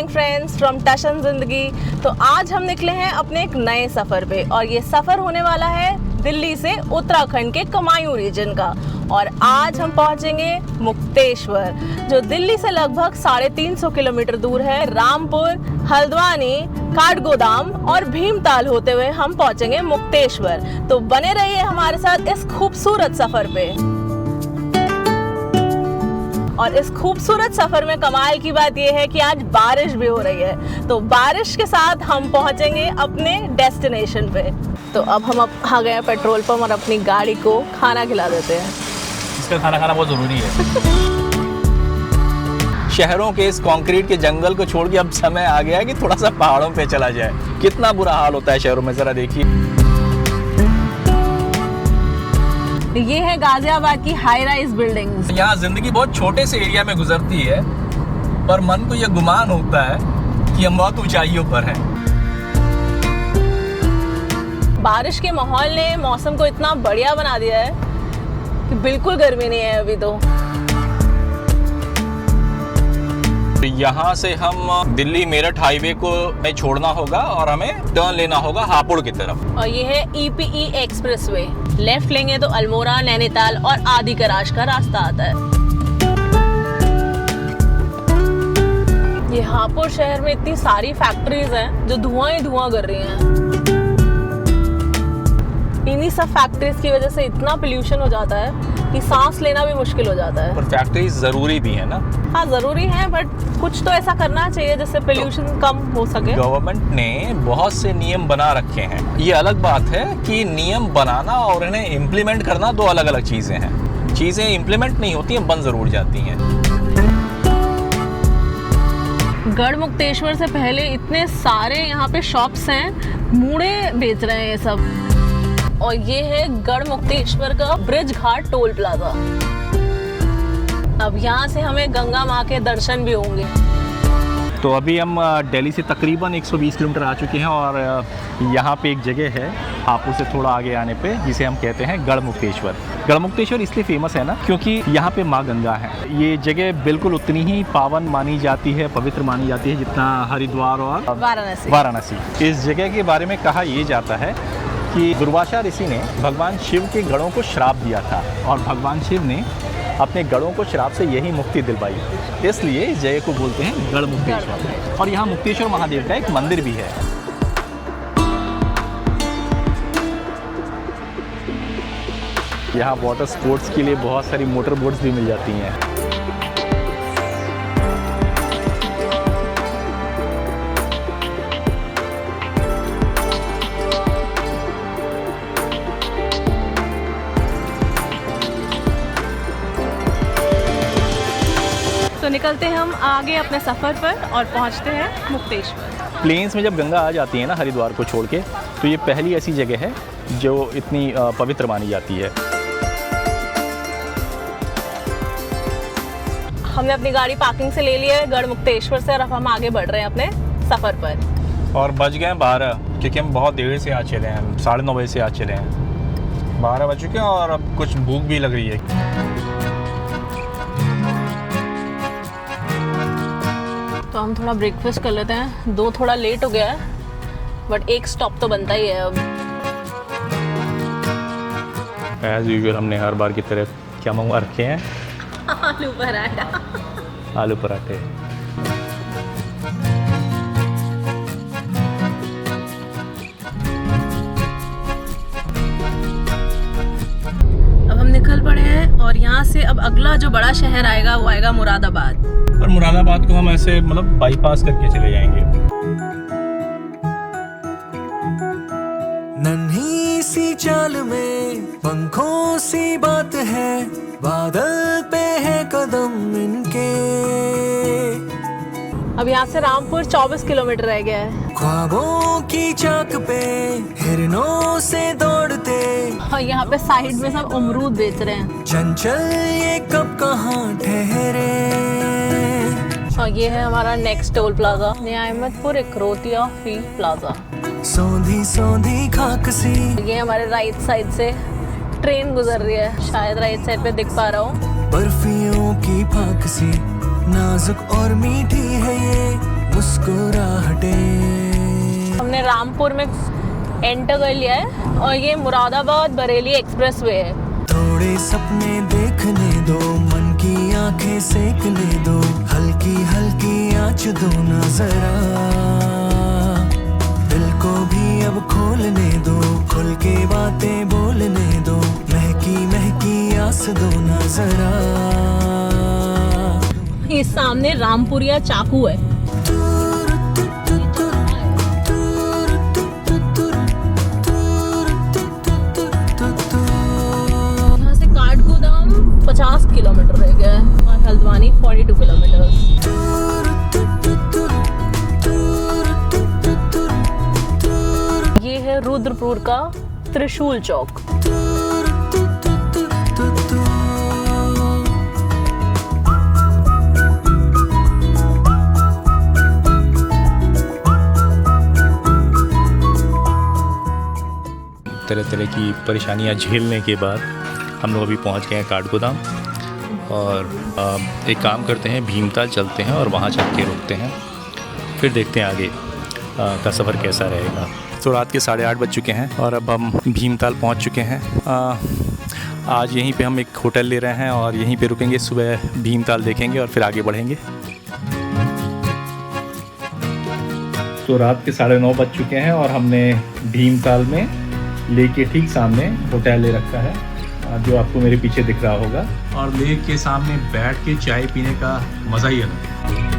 Morning friends from टशन जिंदगी। तो आज हम निकले हैं अपने एक नए सफ़र पे और ये सफ़र होने वाला है दिल्ली से उत्तराखंड के कुमायूं रीजन का। और आज हम पहुंचेंगे मुक्तेश्वर, जो दिल्ली से लगभग 350 किलोमीटर दूर है। रामपुर, हल्द्वानी, काठगोदाम और भीमताल होते हुए हम पहुंचेंगे मुक्तेश्वर। तो बने रहिए हमारे साथ इस खूबसूरत सफ़र पे। और इस खूबसूरत सफर में कमाल की बात यह है कि आज बारिश भी हो रही है, तो बारिश के साथ हम पहुंचेंगे अपने डेस्टिनेशन पे। तो अब हम आ गए हैं पेट्रोल पंप और अपनी गाड़ी को खाना खिला देते हैं। इसका खाना खाना बहुत ज़रूरी है। शहरों के इस कंक्रीट के जंगल को छोड़ के अब समय आ गया है कि थोड़ा सा पहाड़ों पे चला जाए। कितना बुरा हाल होता है शहरों में, जरा देखिए। ये है गाजियाबाद की हाई राइज बिल्डिंग्स। यहाँ जिंदगी बहुत छोटे से एरिया में गुजरती है, पर मन को यह गुमान होता है कि हम बहुत ऊंचाइयों पर हैं। बारिश के माहौल ने मौसम को इतना बढ़िया बना दिया है कि बिल्कुल गर्मी नहीं है अभी तो। यहाँ से हम दिल्ली मेरठ हाईवे को छोड़ना होगा और हमें टर्न लेना होगा हापुड़ की तरफ। और ये है EPE एक्सप्रेसवे। लेफ्ट लेंगे तो अल्मोड़ा, नैनीताल और आदि कराश का रास्ता आता है। ये हापुड़ शहर में इतनी सारी फैक्ट्रीज हैं जो धुआं ही धुआं कर रही हैं। इन्हीं सब फैक्ट्रीज की वजह से इतना पोल्यूशन हो जाता है कि सांस लेना भी मुश्किल हो जाता है। पर फैक्ट्रीज जरूरी भी है ना। हाँ जरूरी है, बट कुछ तो ऐसा करना चाहिए जिससे पोल्यूशन कम हो सके। गवर्नमेंट ने बहुत से नियम बना रखे हैं। ये अलग बात है कि नियम बनाना और इन्हें इम्प्लीमेंट करना दो अलग अलग चीजें हैं। चीजें इम्प्लीमेंट नहीं होती हैं, बन जरूर जाती हैं। गढ़मुक्तेश्वर से पहले इतने सारे यहाँ पे शॉप्स हैं, मूड़े बेच रहे हैं ये सब। और ये है गढ़मुक्तेश्वर का ब्रिज घाट टोल प्लाजा। अब यहाँ से हमें गंगा माँ के दर्शन भी होंगे। तो अभी हम दिल्ली से तकरीबन 120 किलोमीटर आ चुके हैं और यहाँ पे एक जगह है हापुड़ से थोड़ा आगे आने पे, जिसे हम कहते हैं गढ़मुक्तेश्वर। गढ़मुक्तेश्वर इसलिए फेमस है ना क्योंकि यहाँ पे माँ गंगा है। ये जगह बिल्कुल उतनी ही पावन मानी जाती है, पवित्र मानी जाती है जितना हरिद्वार और वाराणसी। इस जगह के बारे में कहा यह जाता है कि दुर्वासा ऋषि ने भगवान शिव के गणों को श्राप दिया था और भगवान शिव ने अपने गणों को श्राप से यही मुक्ति दिलवाई, इसलिए इस जगह को बोलते हैं गढ़मुक्तेश्वर। और यहाँ मुक्तेश्वर महादेव का एक मंदिर भी है। यहाँ वाटर स्पोर्ट्स के लिए बहुत सारी मोटर बोट्स भी मिल जाती हैं। तो निकलते हैं हम आगे अपने सफ़र पर और पहुंचते हैं मुक्तेश्वर। प्लेन्स में जब गंगा आ जाती है ना हरिद्वार को छोड़ के, तो ये पहली ऐसी जगह है जो इतनी पवित्र मानी जाती है। हमने अपनी गाड़ी पार्किंग से ले ली है गढ़मुक्तेश्वर से और अब हम आगे बढ़ रहे हैं अपने सफ़र पर। और बज गए 12, क्योंकि हम बहुत देर से आ चले हैं। 9:30 बजे से आ चले हैं। 12 बज चुके हैं और अब कुछ भूख भी लग रही है। तो हम थोड़ा ब्रेकफास्ट कर लेते हैं। 2 थोड़ा लेट हो गया है, बट एक स्टॉप तो बनता ही है अब। एज यूजुअल हमने हर बार की तरह क्या मंगवा रखे हैं? आलू पराठा। आलू पराठे। अब हम निकल पड़े हैं और यहाँ से अब अगला जो बड़ा शहर आएगा वो आएगा मुरादाबाद। पर मुरादाबाद को हम ऐसे मतलब बाईपास करके चले जाएंगे। नन्ही सी चाल में पंखों सी बात है, बादल पे है कदम इनके। अब यहाँ से रामपुर 24 किलोमीटर रह गया है। ख्वाबों की चाक पे हिरनों से दौड़ते, और यहाँ पे साइड में सब अमरूद बेच रहे हैं। चंचल ये कब कहाँ ठहरे। और ये है हमारा नेक्स्ट टोल प्लाजा, नया अहमदपुर इकरोतिया फील्ड प्लाजा। सौंधी सौंधी खाक सी। ये हमारे राइट साइड से ट्रेन गुजर रही है, शायद राइट साइड पे दिख पा रहा हूँ। बर्फियों की फाक सी नाजुक और मीठी है ये, मुस्कुराहटे। हमने रामपुर में एंटर कर लिया है और ये मुरादाबाद बरेली एक्सप्रेस वे है। थोड़े सपने देखने दो, मन की आंखें सेकने दो, हल्की हल्की आँच दो ना जरा, दिल को भी अब खोलने दो, खुल के बातें बोलने दो, महकी महकी आस दो ना जरा। ये सामने रामपुरिया चाकू है। यहाँ से काठगोदाम 50 किलोमीटर रह गया है और हल्द्वानी 42 किलोमीटर। ये है रुद्रपुर का त्रिशूल चौक। तरह तरह की परेशानियां झेलने के बाद हम लोग अभी पहुंच गए हैं काठगोदाम और एक काम करते हैं, भीमताल चलते हैं और वहां चल के रुकते हैं, फिर देखते हैं आगे का सफ़र कैसा रहेगा। तो रात के 8:30 बज चुके हैं और अब हम भीमताल पहुंच चुके हैं। आज यहीं पे हम एक होटल ले रहे हैं और यहीं पे रुकेंगे, सुबह भीमताल देखेंगे और फिर आगे बढ़ेंगे। तो रात के 9:30 बज चुके हैं और हमने भीमताल में लेक के ठीक सामने होटल ले रखा है, जो आपको मेरे पीछे दिख रहा होगा। और लेक के सामने बैठ के चाय पीने का मज़ा ही अलग है।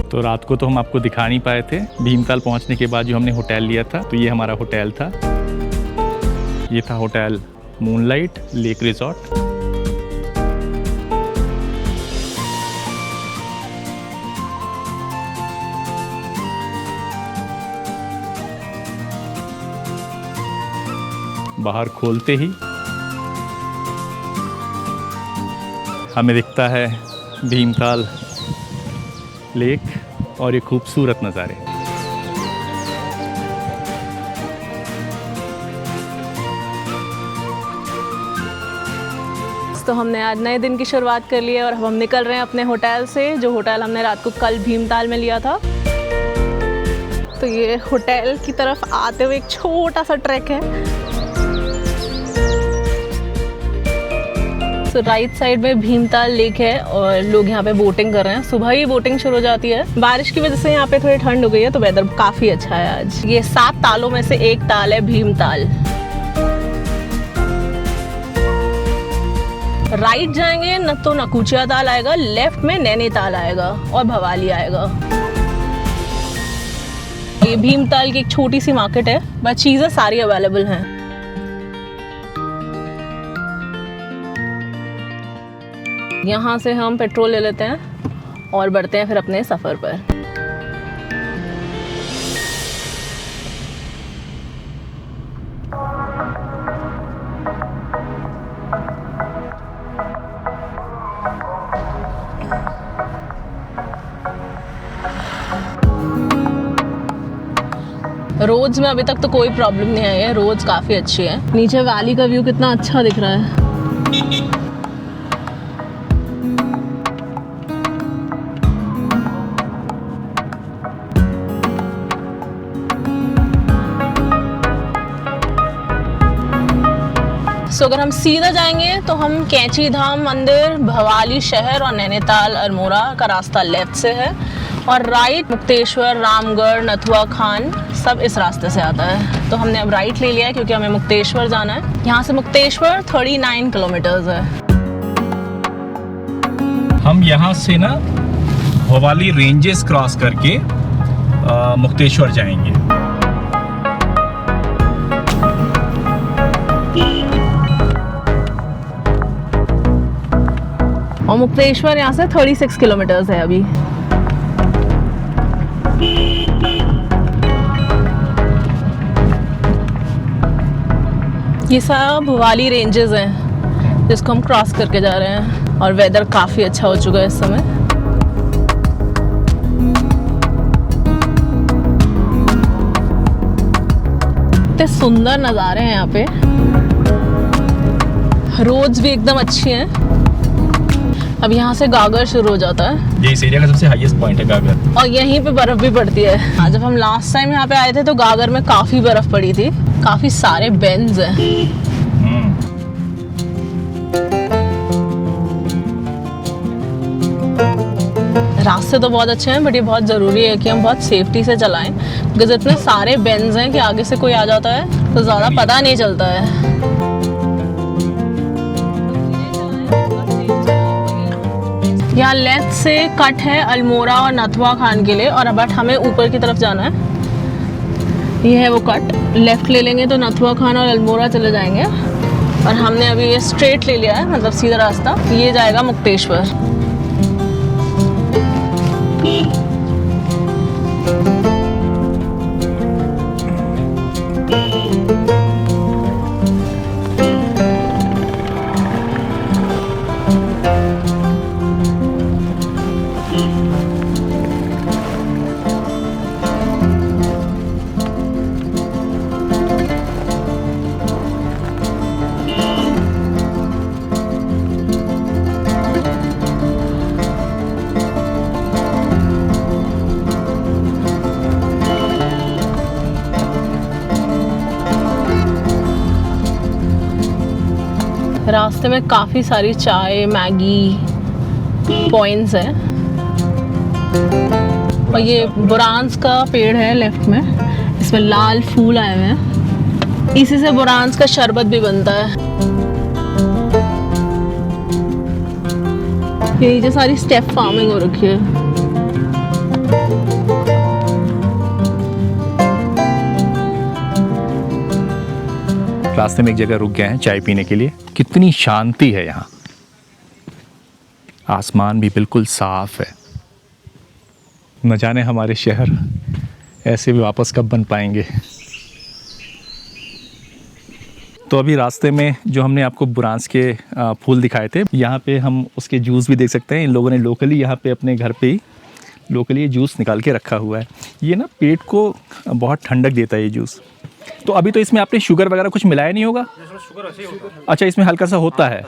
तो रात को तो हम आपको दिखा नहीं पाए थे। भीमताल पहुंचने के बाद जो हमने होटल लिया था, तो ये हमारा होटल था। ये था होटल मूनलाइट लेक रिजॉर्ट। बाहर खोलते ही हमें दिखता है भीमताल लेक और ये खूबसूरत नज़ारे। तो हमने आज नए दिन की शुरुआत कर ली है और हम निकल रहे हैं अपने होटल से, जो होटल हमने रात को कल भीमताल में लिया था। तो ये होटल की तरफ आते हुए एक छोटा सा ट्रैक है। तो राइट साइड में भीमताल लेक है और लोग यहाँ पे बोटिंग कर रहे हैं। सुबह ही बोटिंग शुरू हो जाती है। बारिश की वजह से यहाँ पे थोड़ी ठंड हो गई है, तो वेदर काफी अच्छा है आज। ये 7 तालों में से एक ताल है भीमताल। राइट जाएंगे न तो नकुचिया ताल आएगा, लेफ्ट में नैनीताल आएगा और भवाली आएगा। ये भीमताल की एक छोटी सी मार्केट है, बस चीजें सारी अवेलेबल हैं। यहाँ से हम पेट्रोल ले लेते हैं और बढ़ते हैं फिर अपने सफ़र पर। रोड्स में अभी तक तो कोई प्रॉब्लम नहीं आई है, रोड्स काफ़ी अच्छी है। नीचे वैली का व्यू कितना अच्छा दिख रहा है। अगर हम सीधा जाएंगे तो हम कैंची धाम मंदिर, भवाली शहर और नैनीताल अल्मोड़ा का रास्ता लेफ्ट से है। और राइट मुक्तेश्वर, रामगढ़, नथुआ खान सब इस रास्ते से आता है। तो हमने अब राइट ले लिया है क्योंकि हमें मुक्तेश्वर जाना है। यहाँ से मुक्तेश्वर 39 किलोमीटर्स है। हम यहाँ से ना भवाली रेंजेस क्रॉस करके मुक्तेश्वर जाएंगे। और मुक्तेश्वर यहाँ से 36 किलोमीटर्स है अभी। ये सब भवाली रेंजेस हैं जिसको हम क्रॉस करके जा रहे हैं और वेदर काफ़ी अच्छा हो चुका है इस समय। इतने सुंदर नज़ारे हैं यहाँ पे, रोड्स भी एकदम अच्छी हैं। अब यहाँ से गागर शुरू हो जाता है। ये इस एरिया का सबसे हाईएस्ट पॉइंट है गागर, और यहीं पे बर्फ भी पड़ती है। जब हम लास्ट टाइम यहाँ पे आए थे तो गागर में काफी बर्फ पड़ी थी। काफी सारे बेंड्स हैं। रास्ते तो बहुत अच्छे हैं बट ये बहुत ज़रूरी है कि हम बहुत सेफ्टी से चलाएं, बिकॉज इतने सारे बेंड्स हैं कि आगे से कोई आ जाता है तो ज़्यादा पता नहीं चलता है। यहाँ लेफ्ट से कट है अल्मोड़ा और नथुआ खान के लिए, और बट हमें ऊपर की तरफ जाना है। ये है वो कट, लेफ्ट ले लेंगे तो नथुआ खान और अल्मोड़ा चले जाएंगे, और हमने अभी ये स्ट्रेट ले लिया है, मतलब सीधा रास्ता। ये जाएगा मुक्तेश्वर। रास्ते में काफ़ी सारी चाय मैगी पॉइंट्स हैं, और ये बुरांस का पेड़ है लेफ्ट में, इसमें लाल फूल आए हुए हैं। इसी से बुरांस का शरबत भी बनता है। ये नीचे सारी स्टेप फार्मिंग हो रखी है। रास्ते में एक जगह रुक गए हैं चाय पीने के लिए। कितनी शांति है यहाँ, आसमान भी बिल्कुल साफ है। न जाने हमारे शहर ऐसे भी वापस कब बन पाएंगे। तो अभी रास्ते में जो हमने आपको बुरांस के फूल दिखाए थे, यहाँ पे हम उसके जूस भी देख सकते हैं। इन लोगों ने लोकली यहाँ पे अपने घर पे ही लोकली ये जूस निकाल के रखा हुआ है। ये ना पेट को बहुत ठंडक देता है ये जूस। तो अभी तो इसमें आपने शुगर वगैरह कुछ मिलाया नहीं होगा? अच्छा, इसमें हल्का सा होता है,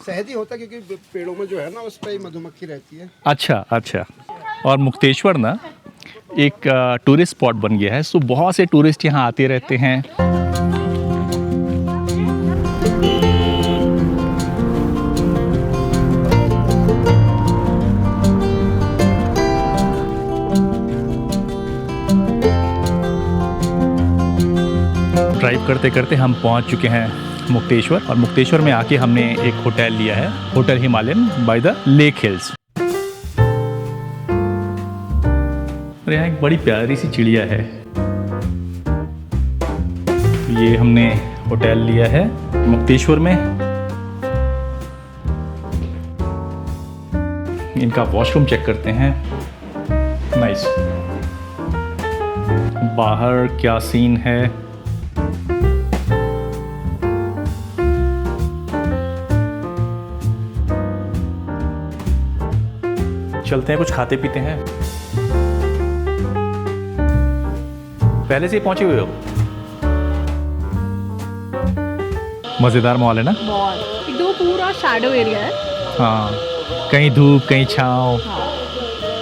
शहद ही होता है क्योंकि पेड़ों में जो है ना उस पर मधुमक्खी रहती है। अच्छा अच्छा। और मुक्तेश्वर ना एक टूरिस्ट स्पॉट बन गया है, सो बहुत से टूरिस्ट यहाँ आते रहते हैं। ड्राइव करते करते हम पहुंच चुके हैं मुक्तेश्वर, और मुक्तेश्वर में आके हमने एक होटल लिया है, hotel Himalayan by the lake hills. और यहाँ एक बड़ी प्यारी सी चिड़िया है। ये हमने होटल लिया है मुक्तेश्वर में। इनका वॉशरूम चेक करते हैं। नाइस। बाहर क्या सीन है। चलते हैं, कुछ खाते पीते हैं। पहले से ही पहुंचे हुए हो? मजेदार मॉल है ना? बहुत एकदम पूरा शैडो एरिया है। हाँ, कहीं धूप कहीं छाँव। हाँ,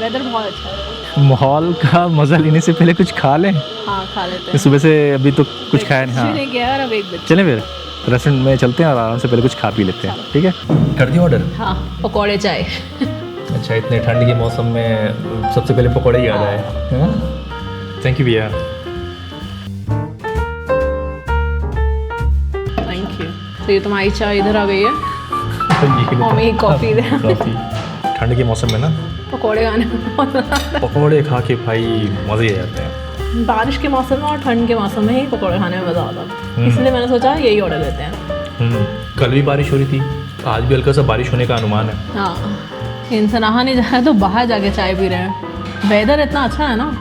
वेदर बहुत अच्छा है। माहौल का मजा लेने से पहले कुछ खा लें। हाँ, खा लेते हैं। सुबह से अभी तो कुछ खाया नहीं। हाँ, गया और अब 1 बजे चलें फिर रेस्टोरेंट में चलते हैं और आराम से पहले कुछ खा पी लेते हैं। ठीक है, कर दिया ऑर्डर? हाँ, पकौड़े चाय। अच्छा, इतने ठंड के मौसम में सबसे पहले पकौड़े ही याद आए। थैंक यू भैया। Thank you. तो ये तुम्हारी चाय इधर आ गई है, ये हमें कॉफ़ी दे। कॉफ़ी। ठंड के मौसम में ना पकौड़े खाने में बहुत मज़ा आता पकौड़े खा के भाई मज़े ही आ जाते हैं। है। बारिश के मौसम में और ठंड के मौसम में ही पकौड़े खाने में मज़ा आता है, इसलिए मैंने सोचा यही ऑर्डर देते हैं। कल भी बारिश हो रही थी, आज भी हल्का सा बारिश होने का अनुमान है। हाँ, इनसे नहा नहीं जाए तो बाहर जाके चाय पी रहे हैं। वेदर इतना अच्छा है ना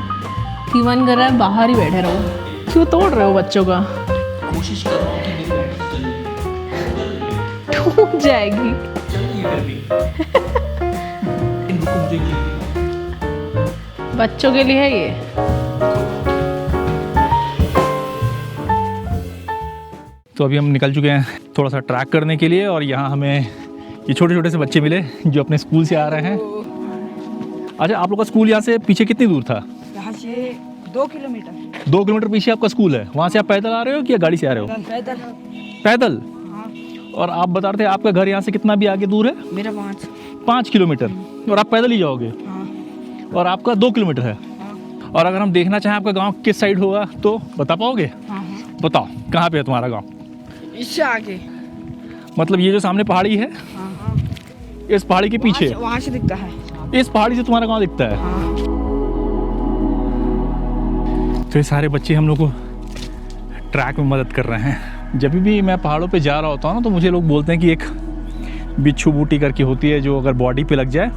कि मन कर रहा है बाहर ही बैठे रहो। क्यों तोड़ रहे हो बच्चों का? कोशिश कर रहा हूँ कि टूट जाएगी। बच्चों के लिए है ये। तो अभी हम निकल चुके हैं थोड़ा सा ट्रैक करने के लिए, और यहाँ हमें ये छोटे छोटे से बच्चे मिले जो अपने स्कूल से आ रहे हैं। अच्छा, आप लोग का स्कूल यहाँ से पीछे कितनी दूर था? यहाँ से 2 किलोमीटर। 2 किलोमीटर पीछे आपका स्कूल है। वहाँ से आप पैदल आ रहे हो कि या गाड़ी से आ रहे हो? पैदल। पैदल। और आप बता रहे थे आपका घर यहाँ से कितना भी आगे दूर है? मेरा 5 किलोमीटर। और आप पैदल ही जाओगे? हाँ। और आपका 2 किलोमीटर है। और अगर हम देखना चाहें आपका गांव किस साइड होगा तो बता पाओगे? हाँ। बताओ कहाँ पे है तुम्हारा गांव? इससे आगे। मतलब ये जो सामने पहाड़ी है, हाँ। इस पहाड़ी के पीछे वहाँ से दिखता है। इस पहाड़ी से तुम्हारा गांव दिखता है। हाँ। तो ये सारे बच्चे हम लोग को ट्रैक में मदद कर रहे हैं। जब भी मैं पहाड़ों पे जा रहा होता हूँ ना, तो मुझे लोग बोलते हैं कि एक बिच्छू बूटी करके होती है जो अगर बॉडी पे लग जाए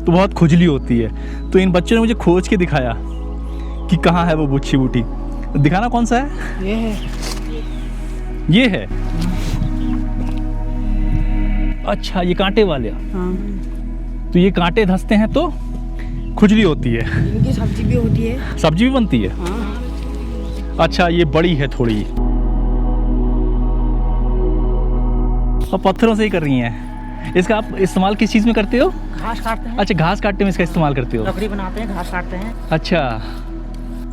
तो बहुत खुजली होती है। तो इन बच्चों ने मुझे खोज के दिखाया कि कहाँ है वो बिच्छू बूटी। दिखाना कौन सा है? ये है। ये है। अच्छा, ये कांटे वाले। हाँ। तो ये कांटे धंसते हैं तो खुजली होती है। इनकी सब्जी भी होती है। सब्जी भी बनती है। हाँ। अच्छा, ये बड़ी है थोड़ी, और पत्थरों से ही कर रही हैं। इसका आप इस्तेमाल किस चीज़ में करते हो? घास काटते हैं। अच्छा, घास काटने में इसका इस्तेमाल करते हो। लकड़ी बनाते हैं, घास काटते हैं। अच्छा,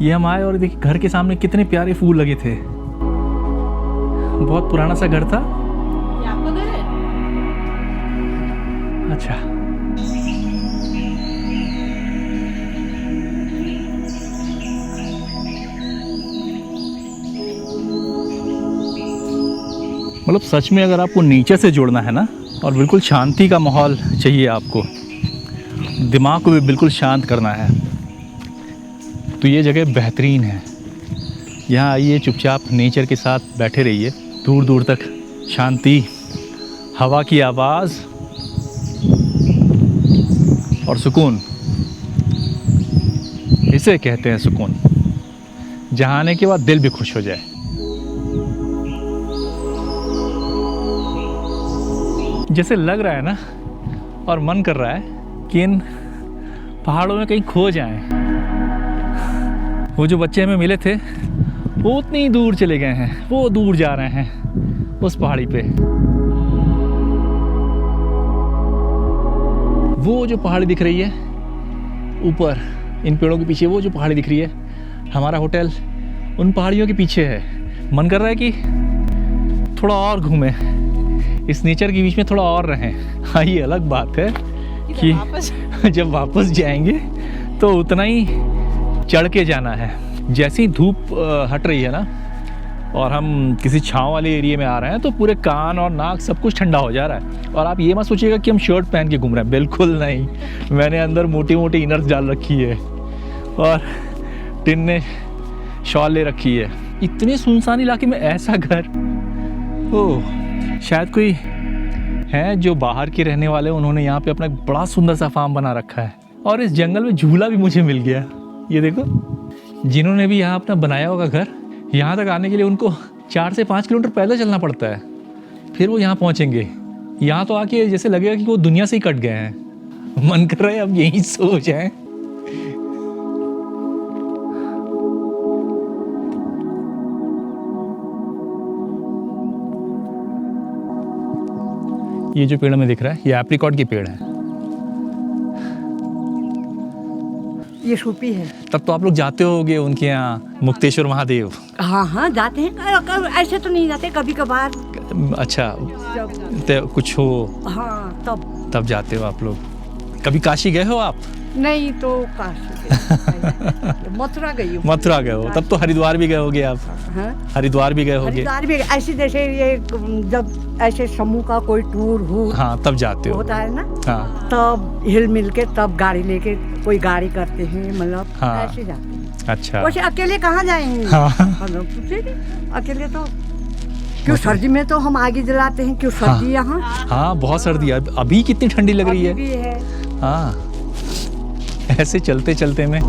ये हम आए और देखिए घर के सामने कितने प्यारे फूल लगे थे। बहुत पुराना सा घर था। ये आपका घर है? अच्छा, मतलब सच में अगर आपको नेचर से जुड़ना है ना, और बिल्कुल शांति का माहौल चाहिए आपको, दिमाग को भी बिल्कुल शांत करना है, तो ये जगह बेहतरीन है। यहाँ आइए, चुपचाप नेचर के साथ बैठे रहिए। दूर दूर तक शांति, हवा की आवाज़ और सुकून, इसे कहते हैं सुकून। जहाँ आने के बाद दिल भी खुश हो जाए। जैसे लग रहा है ना, और मन कर रहा है कि इन पहाड़ों में कहीं खो जाएं। वो जो बच्चे हमें मिले थे वो उतनी दूर चले गए हैं, वो दूर जा रहे हैं उस पहाड़ी पे। वो जो पहाड़ी दिख रही है ऊपर इन पेड़ों के पीछे, वो जो पहाड़ी दिख रही है, हमारा होटल उन पहाड़ियों के पीछे है। मन कर रहा है कि थोड़ा और घूमें, इस नेचर के बीच में थोड़ा और रहें। हाँ, ये अलग बात है कि जब वापस जाएंगे तो उतना ही चढ़ के जाना है। जैसे ही धूप हट रही है ना, और हम किसी छाँव वाले एरिया में आ रहे हैं, तो पूरे कान और नाक सब कुछ ठंडा हो जा रहा है। और आप ये मत सोचिएगा कि हम शर्ट पहन के घूम रहे हैं, बिल्कुल नहीं। मैंने अंदर मोटी मोटी इनर्स डाल रखी है और टिन ने शॉल ले रखी है। इतने सुनसान इलाके में ऐसा घर, ओह, शायद कोई है जो बाहर के रहने वाले, उन्होंने यहाँ पे अपना एक बड़ा सुंदर सा फार्म बना रखा है। और इस जंगल में झूला भी मुझे मिल गया। ये देखो, जिन्होंने भी यहाँ अपना बनाया होगा घर, यहाँ तक आने के लिए उनको 4 से 5 किलोमीटर पैदल चलना पड़ता है, फिर वो यहाँ पहुँचेंगे। यहाँ तो आके जैसे लगेगा कि वो दुनिया से ही कट गए हैं। मन कर रहा है अब यहीं सो जाएं। ये जो पेड़ में दिख रहा है, ये एप्रिकॉट के पेड़ है। ये सूपी है। तब तो आप लोग जाते होगे उनके यहाँ, मुक्तेश्वर महादेव। हाँ हाँ, जाते हैं। ऐसे तो नहीं जाते, कभी कभार। अच्छा, तो कुछ हो हाँ, तब जाते हो आप लोग। कभी काशी गए हो आप? नहीं तो काशी गई। मथुरा गई हूँ। मथुरा गए हो, तब तो हरिद्वार भी गए होगे आप। हाँ? हरिद्वार भी गए होगे। हरिद्वार भी ऐसे जैसे ये जब ऐसे समूह का कोई टूर हो हाँ, तब जाते हो। होता है ना, हाँ तब हिल मिल के तब गाड़ी लेके कोई गाड़ी करते हैं, मतलब हाँ। ऐसे जाते हैं। अच्छा। वैसे अकेले कहाँ जाएंगे? हाँ। मतलब पूछे नहीं, अकेले तो क्यों, सर्दी में तो हम आगे जलाते हैं, क्यों सर्दी यहाँ। हाँ, बहुत सर्दी है अभी, कितनी ठंडी लग रही अभी भी है। हाँ, ऐसे चलते चलते में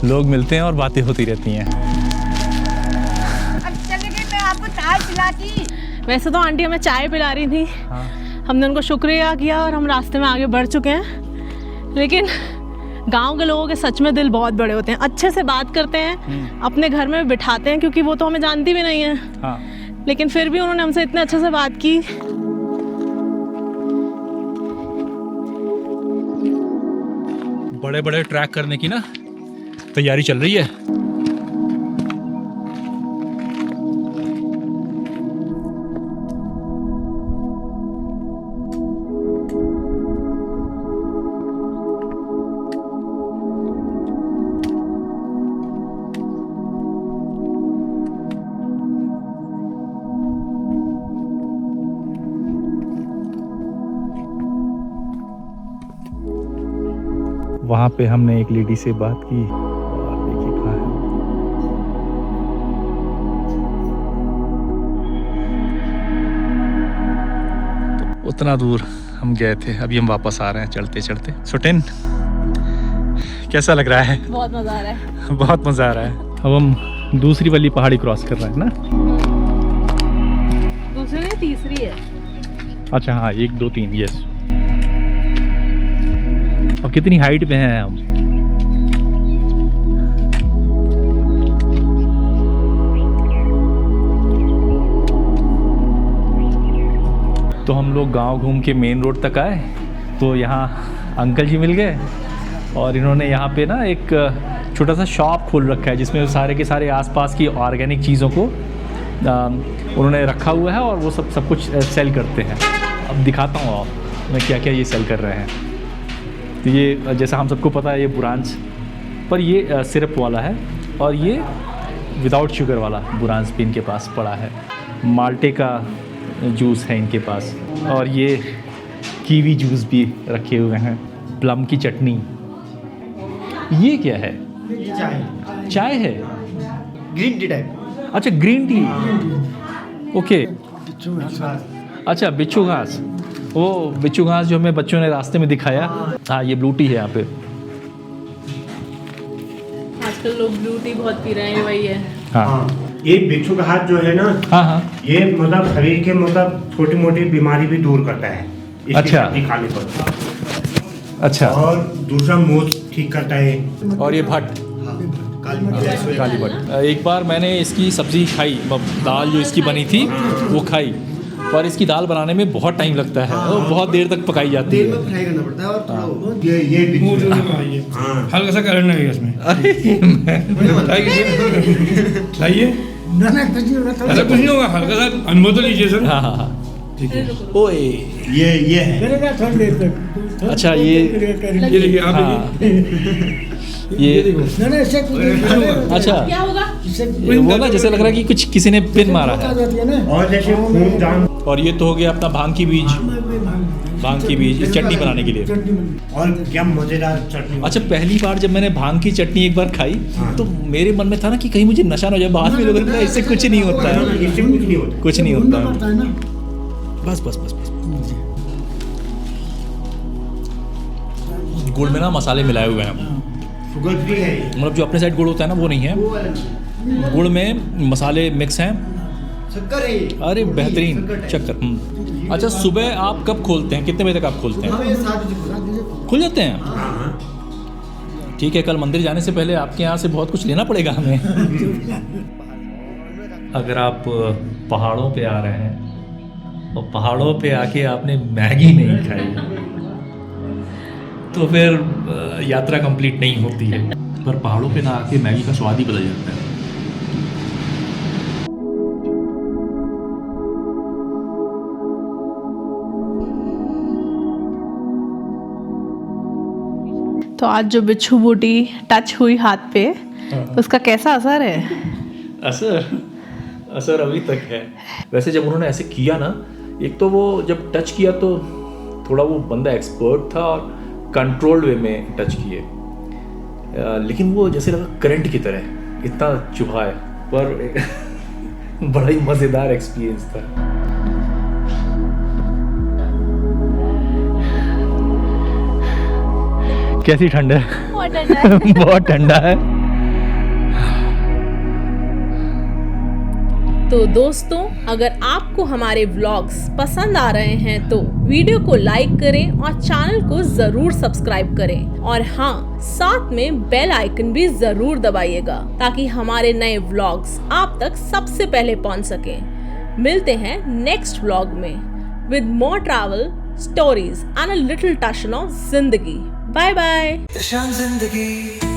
लोग मिलते हैं और बातें होती रहती हैं। अब चले गए, मैं आपको चाय पिलाती। वैसे तो आंटी हमें चाय पिला रही थी, हमने उनको शुक्रिया किया और हम रास्ते में आगे बढ़ चुके हैं। लेकिन गांव के लोगों के सच में दिल बहुत बड़े होते हैं, अच्छे से बात करते हैं, अपने घर में बिठाते हैं, क्योंकि वो तो हमें जानती भी नहीं है। हाँ। लेकिन फिर भी उन्होंने हमसे इतने अच्छे से बात की। बड़े बड़े ट्रैक करने की ना तैयारी चल रही है। वहाँ पे हमने एक लेडी से बात की और देखिए कहाँ है। तो उतना दूर हम गए थे, अभी हम वापस आ रहे हैं चलते चलते। सुटिन, कैसा लग रहा है? बहुत मजा आ रहा है। बहुत मज़ा आ रहा है। अब हम दूसरी वाली पहाड़ी क्रॉस कर रहे हैं ना। दूसरी नहीं, तीसरी है। अच्छा हाँ, 1 2 3 यस। अब कितनी हाइट पे हैं हम? तो हम लोग गांव घूम के मेन रोड तक आए, तो यहाँ अंकल जी मिल गए और इन्होंने यहाँ पे ना एक छोटा सा शॉप खोल रखा है, जिसमें सारे के सारे आसपास की ऑर्गेनिक चीज़ों को उन्होंने रखा हुआ है और वो सब कुछ सेल करते हैं। अब दिखाता हूँ आप मैं क्या क्या ये सेल कर रहे हैं। तो ये जैसा हम सबको पता है, ये बुरांस, पर ये सिरप वाला है और ये विदाउट शुगर वाला बुरांस भी इनके पास पड़ा है। माल्टे का जूस है इनके पास और ये कीवी जूस भी रखे हुए हैं। प्लम की चटनी। ये क्या है? चाय है, ग्रीन टी टाइप। अच्छा ग्रीन टी, ओके। अच्छा बिच्छू घास, वो बिच्छू घास जो हमें बच्चों ने रास्ते में दिखाया। हाँ, ये ब्लू टी है यहाँ पे। आजकल लोग ब्लू टी बहुत पी रहे हैं, वही है। हाँ ये बिच्छू का हाथ जो है ना, हाँ हाँ, ये मतलब शरीर के मतलब छोटी मोटी बीमारी भी दूर करता है इसकी अच्छा। सब्जी खाने पर। अच्छा। और दूसरा मोच ठीक करता है। और ये भट्ट, काली भट्ट। एक बार मैंने इसकी सब्ज़ी खाई, दाल जो इसकी बनी थी वो खाई, पर इसकी दाल बनाने में बहुत टाइम लगता है और बहुत देर तक पकाई जाती है। फ्राई करना पड़ता है और थोड़ा ये बिच्छू हल्का सा करंट है इसमें। लाइए, ऐसा कुछ नहीं होगा, हल्का सा अनुभव तो लीजिए सर। हाँ हाँ हाँ, ठीक है। ओए, ये है। अच्छा ये देखिए आप ये अच्छा, क्या होगा? वो ना जैसे लग रहा है कि कुछ किसी ने पिन मारा है। और जैसे खून जान। और ये तो हो गया अपना भांग की बीज, भांग की बीज चटनी बनाने के लिए। और क्या मजेदार चटनी। अच्छा, पहली बार जब मैंने भांग की चटनी एक बार खाई तो मेरे मन में था ना कि कहीं मुझे नशा ना हो जाए। बाद में लोगों ने कहा इससे कुछ नहीं होता है, इससे कुछ नहीं होता। कुछ नहीं होता है। बस बस बस बस। गुड़ में ना मसाले मिलाए हुए हैं, शुगर फ्री है ये। मतलब जो अपने साइड गुड़ होता है ना वो नहीं है, गुड़ में मसाले मिक्स हैं। शक्कर है ये। अरे बेहतरीन चक्कर। अच्छा, सुबह आप कब खोलते हैं, कितने बजे तक आप खोलते हैं? हमें 7 बजे खुल जाते हैं? ठीक है, कल मंदिर जाने से पहले आपके यहाँ से बहुत कुछ लेना पड़ेगा हमें। अगर आप पहाड़ों पे आ रहे हैं और पहाड़ों पे आके आपने मैगी नहीं खाई तो फिर यात्रा कंप्लीट नहीं होती है। पर पहाड़ों पे ना आके मैगी का स्वाद ही बदल जाता है। तो आज जो बिच्छू बूटी टच हुई हाथ पे, उसका कैसा असर है? असर अभी तक है। वैसे जब उन्होंने ऐसे किया ना, एक तो वो जब टच किया तो थोड़ा वो बंदा एक्सपर्ट था और कंट्रोल्ड वे में टच किए, लेकिन वो जैसे लगा करंट की तरह इतना चुभा है, पर बड़ा ही मज़ेदार एक्सपीरियंस था। कैसी ठंड है? बहुत ठंडा है। बहुत ठंडा है। तो दोस्तों, अगर आपको हमारे व्लॉग्स पसंद आ रहे हैं तो वीडियो को लाइक करें और चैनल को जरूर सब्सक्राइब करें, और हाँ, साथ में बेल आइकन भी जरूर दबाइएगा ताकि हमारे नए व्लॉग्स आप तक सबसे पहले पहुंच सकें। मिलते हैं नेक्स्ट व्लॉग में with more travel stories and a little touch of जिंदगी। Bye bye. शान जिंदगी